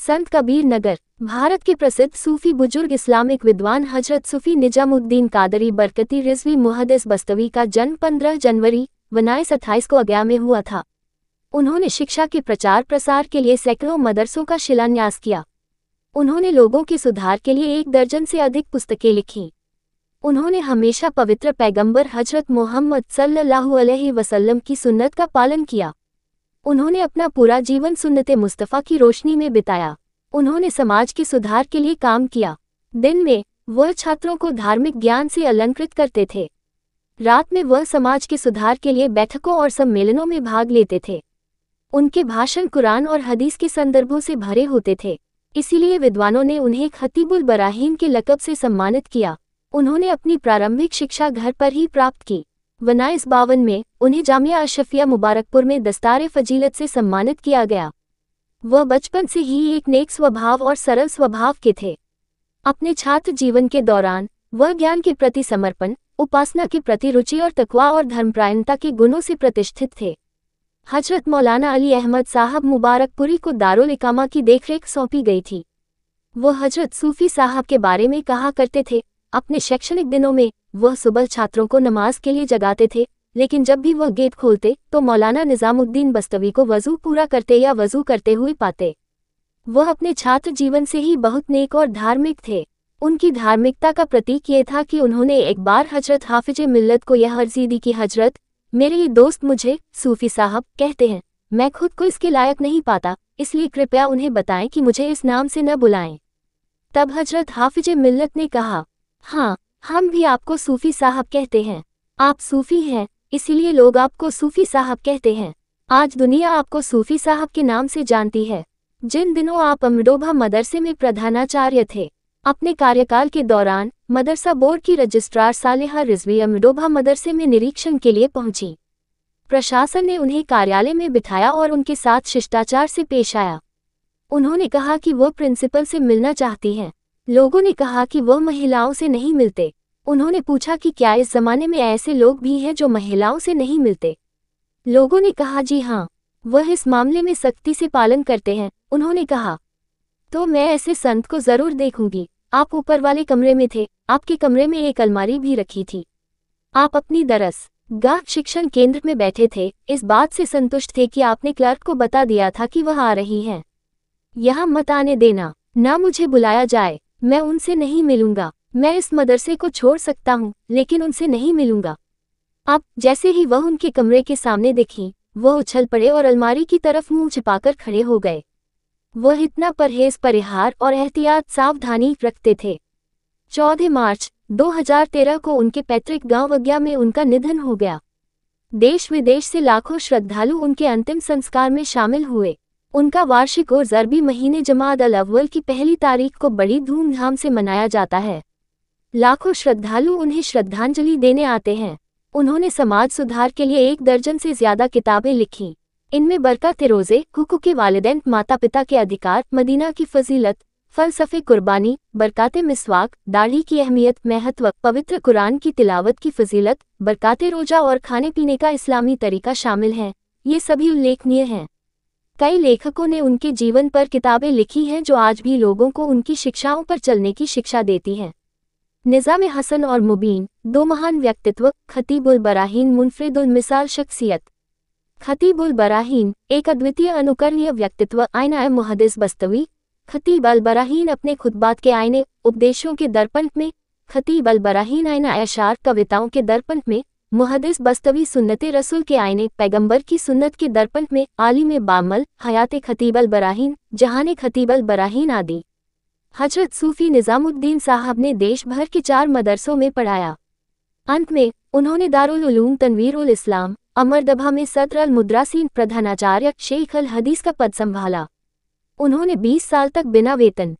संत कबीर नगर। भारत के प्रसिद्ध सूफी बुजुर्ग इस्लामिक विद्वान हजरत सूफी निजामुद्दीन कादरी बरकती रिजवी मुहद्दिस बस्तवी का जन्म 15 जनवरी 1928 को अगया में हुआ था। उन्होंने शिक्षा के प्रचार प्रसार के लिए सैकड़ों मदरसों का शिलान्यास किया। उन्होंने लोगों के सुधार के लिए 1 दर्जन से अधिक पुस्तकें लिखीं। उन्होंने हमेशा पवित्र पैगंबर हजरत मोहम्मद सल्लल्लाहु अलैहि वसल्लम की सुन्नत का पालन किया। उन्होंने अपना पूरा जीवन सुन्नते मुस्तफ़ा की रोशनी में बिताया। उन्होंने समाज के सुधार के लिए काम किया। दिन में वह छात्रों को धार्मिक ज्ञान से अलंकृत करते थे। रात में वह समाज के सुधार के लिए बैठकों और सम्मेलनों में भाग लेते थे। उनके भाषण कुरान और हदीस के संदर्भों से भरे होते थे, इसीलिए विद्वानों ने उन्हें खतीबुल बराहीन के लक़ब से सम्मानित किया। उन्होंने अपनी प्रारंभिक शिक्षा घर पर ही प्राप्त की। 1952 में उन्हें जामिया अशफिया मुबारकपुर में दस्तार फजीलत से सम्मानित किया गया। वह बचपन से ही एक नेक स्वभाव और सरल स्वभाव के थे। अपने छात्र जीवन के दौरान वह ज्ञान के प्रति समर्पण, उपासना के प्रति रुचि और तकवा और धर्मपरायणता के गुणों से प्रतिष्ठित थे। हजरत मौलाना अली अहमद साहब मुबारकपुरी को दारुल इकामा की देखरेख सौंपी गई थी। वह हजरत सूफी साहब के बारे में कहा करते थे, अपने शैक्षणिक दिनों में वह सुबह छात्रों को नमाज के लिए जगाते थे, लेकिन जब भी वह गेट खोलते तो मौलाना निजामुद्दीन बस्तवी को वज़ू पूरा करते या वज़ू करते हुए पाते। वह अपने छात्र जीवन से ही बहुत नेक और धार्मिक थे। उनकी धार्मिकता का प्रतीक ये था कि उन्होंने एक बार हजरत हाफिज मिल्लत को यह अर्ज़ी दी कि हजरत, मेरे ये दोस्त मुझे सूफी साहब कहते हैं, मैं खुद को इसके लायक नहीं पाता, इसलिए कृपया उन्हें बताएं कि मुझे इस नाम से न बुलाएं। तब हजरत हाफिज मिल्लत ने कहा, हाँ, हम भी आपको सूफी साहब कहते हैं। आप सूफी हैं, इसीलिए लोग आपको सूफी साहब कहते हैं। आज दुनिया आपको सूफी साहब के नाम से जानती है। जिन दिनों आप अमडोभा मदरसे में प्रधानाचार्य थे, अपने कार्यकाल के दौरान मदरसा बोर्ड की रजिस्ट्रार सालेहा रिजवी अमडोभा मदरसे में निरीक्षण के लिए पहुंची। प्रशासन ने उन्हें कार्यालय में बिठाया और उनके साथ शिष्टाचार से पेश आया। उन्होंने कहा कि वह प्रिंसिपल से मिलना चाहती हैं। लोगों ने कहा कि वह महिलाओं से नहीं मिलते। उन्होंने पूछा कि क्या इस जमाने में ऐसे लोग भी हैं जो महिलाओं से नहीं मिलते। लोगों ने कहा जी हाँ, वह इस मामले में सख्ती से पालन करते हैं। उन्होंने कहा, तो मैं ऐसे संत को जरूर देखूंगी। आप ऊपर वाले कमरे में थे, आपके कमरे में एक अलमारी भी रखी थी। आप अपनी दरस गाह शिक्षण केंद्र में बैठे थे, इस बात से संतुष्ट थे कि आपने क्लर्क को बता दिया था कि वह आ रही हैं। यहाँ मत आने देना, ना मुझे बुलाया जाए, मैं उनसे नहीं मिलूंगा। मैं इस मदरसे को छोड़ सकता हूँ, लेकिन उनसे नहीं मिलूंगा। अब जैसे ही वह उनके कमरे के सामने दिखी, वह उछल पड़े और अलमारी की तरफ मुंह छिपाकर खड़े हो गए। वह इतना परहेज, परिहार और एहतियात, सावधानी रखते थे। 14 मार्च 2013 को उनके पैतृक गांव अगया में उनका निधन हो गया। देश विदेश से लाखों श्रद्धालु उनके अंतिम संस्कार में शामिल हुए। उनका वार्षिक और ज़रबी महीने जमाद अल अव्वल की पहली तारीख को बड़ी धूमधाम से मनाया जाता है। लाखों श्रद्धालु उन्हें श्रद्धांजलि देने आते हैं। उन्होंने समाज सुधार के लिए 1 दर्जन से ज्यादा किताबें लिखीं। इनमें बरकत रोज़े, हुकूक़े वालिदैन, माता पिता के अधिकार, मदीना की फजीलत, फ़लसफ़े कुर्बानी, बरकाते मिसवाक, दाढ़ी की अहमियत, महत्व, पवित्र कुरान की तिलावत की फजीलत, बरकाते रोजा और खाने पीने का इस्लामी तरीका शामिल हैं। ये सभी उल्लेखनीय हैं। कई लेखकों ने उनके जीवन पर किताबें लिखी हैं जो आज भी लोगों को उनकी शिक्षाओं पर चलने की शिक्षा देती हैं। निज़ाम हसन और मुबीन 2 महान व्यक्तित्व। खतीबुल बराहीन मुनफरिदुल मिसाल शख्सियत। खतीबुल बराहीन एक अद्वितीय अनुकरणीय व्यक्तित्व। आईना मुहद्दिस बस्तवी। खतीब अल बराहीन अपने खुतबात के आईने, उपदेशों के दर्पण में। खतीब अल बराहीन आईना अशार, कविताओं के दर्पण में। मुहद्दिस बस्तवी सुन्नते रसूल के आईने, पैगंबर की सुन्नत के दर्पण में। आलिम बामल, हयाते खतीब अल बराहीन, जहाने खतीब अल बराहीन आदि। हजरत सूफी निजामुद्दीन साहब ने देश भर के 4 मदरसों में पढ़ाया। अंत में उन्होंने दारुल उलूम तनवीर उल इस्लाम अमरदभा में सदर अल मुदरासीन, प्रधानाचार्य, शेख अल हदीस का पद संभाला। उन्होंने 20 साल तक बिना वेतन